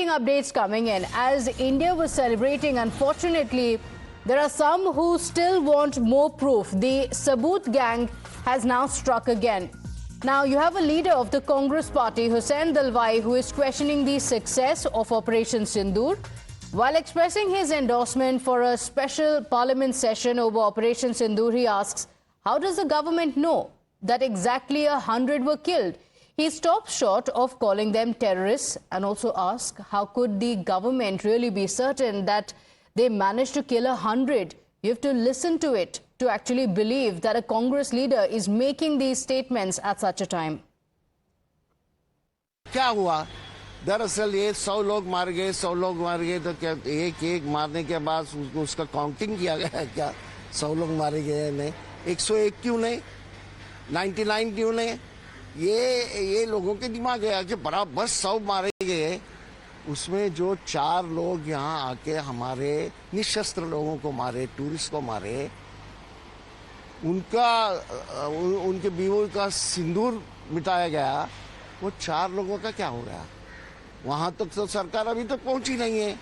Fascinating updates coming in. As India was celebrating, unfortunately, there are some who still want more proof. The Saboot gang has now struck again. Now, you have a leader of the Congress party, Husain Dalwai, who is questioning the success of Operation Sindoor. While expressing his endorsement for a special parliament session over Operation Sindoor, he asks, how does the government know that exactly 100 were killed? He stops short of calling them terrorists and also asks, how could the government really be certain that they managed to kill 100? You have to listen to it to actually believe that a Congress leader is making these statements at such a time. क्या हुआ? दरअसल ये 100 लोग मार गए तो क्या एक एक मारने के बाद उसका काउंटिंग किया गया है क्या? 100 लोग मारे गए नहीं, 101 क्यों नहीं, 99 क्यों नहीं? ये लोगों के दिमाग है कि बराबर 100 मारे गए, उसमें जो 4 लोग यहाँ आके हमारे निशस्त्र लोगों को मारे, टूरिस्ट को मारे, उनके बीवी का सिंदूर मिटाया गया, वो 4 लोगों का क्या हो गया? वहां तक तो सरकार अभी तक पहुंची नहीं है.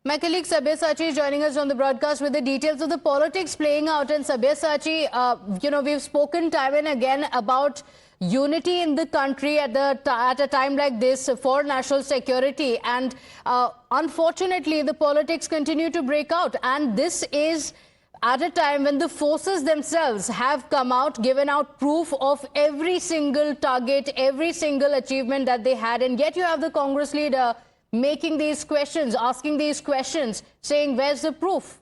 My colleague Sabyasachi is joining us on the broadcast with the details of the politics playing out. And Sabyasachi, we've spoken time and again about unity in the country at a time like this for national security. And unfortunately, the politics continue to break out. And this is at a time when the forces themselves have come out, given out proof of every single target, every single achievement that they had. And yet you have the Congress leader making these questions, asking these questions, saying, where's the proof?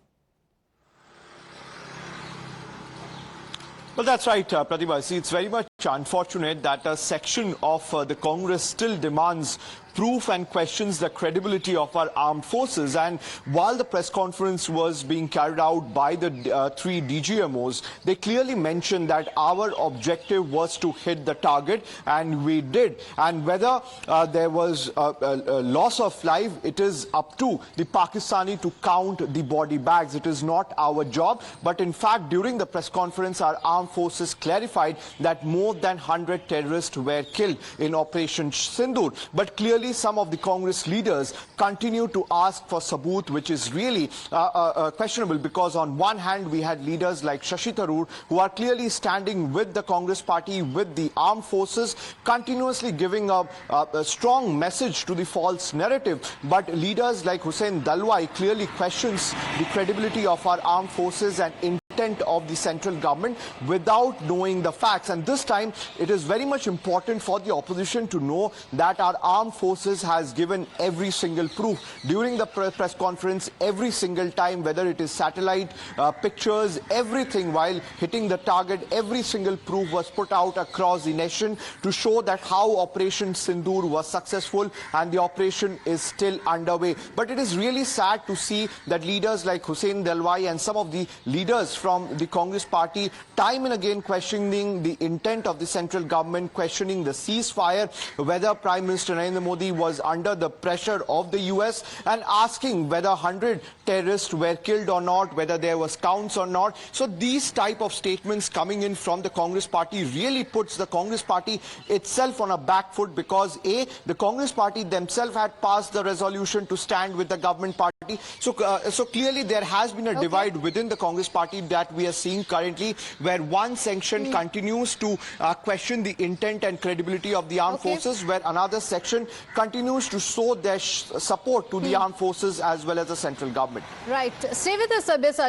Well, that's right, Pratibha. See, it's very much unfortunate that a section of the Congress still demands proof and questions the credibility of our armed forces. And while the press conference was being carried out by the 3 DGMOs, they clearly mentioned that our objective was to hit the target, and we did. And whether there was a loss of life, it is up to the Pakistani to count the body bags. It is not our job. But in fact, during the press conference, our armed forces clarified that more than 100 terrorists were killed in Operation Sindoor. But clearly, some of the Congress leaders continue to ask for Saboot, which is really questionable, because on one hand we had leaders like Shashi Tharoor who are clearly standing with the Congress party, with the armed forces, continuously giving a strong message to the false narrative. But leaders like Husain Dalwai clearly questions the credibility of our armed forces and intent of the central government without knowing the facts. And this time it is very much important for the opposition to know that our armed forces has given every single proof during the press conference, every single time, whether it is satellite pictures, everything, while hitting the target, every single proof was put out across the nation to show that how Operation Sindoor was successful, and the operation is still underway. But it is really sad to see that leaders like Husain Dalwai and some of the leaders from the Congress party time and again questioning the intent of the central government, questioning the ceasefire, whether Prime Minister Narendra Modi was under the pressure of the US, and asking whether 100 terrorists were killed or not, whether there was counts or not. So these type of statements coming in from the Congress party really puts the Congress party itself on a back foot, because the Congress party themselves had passed the resolution to stand with the government party. So clearly there has been a divide within the Congress party that we are seeing currently, where one section continues to question the intent and credibility of the armed forces, where another section continues to show their support to the armed forces as well as the central government. Right. Stay with us, Sabyasachi.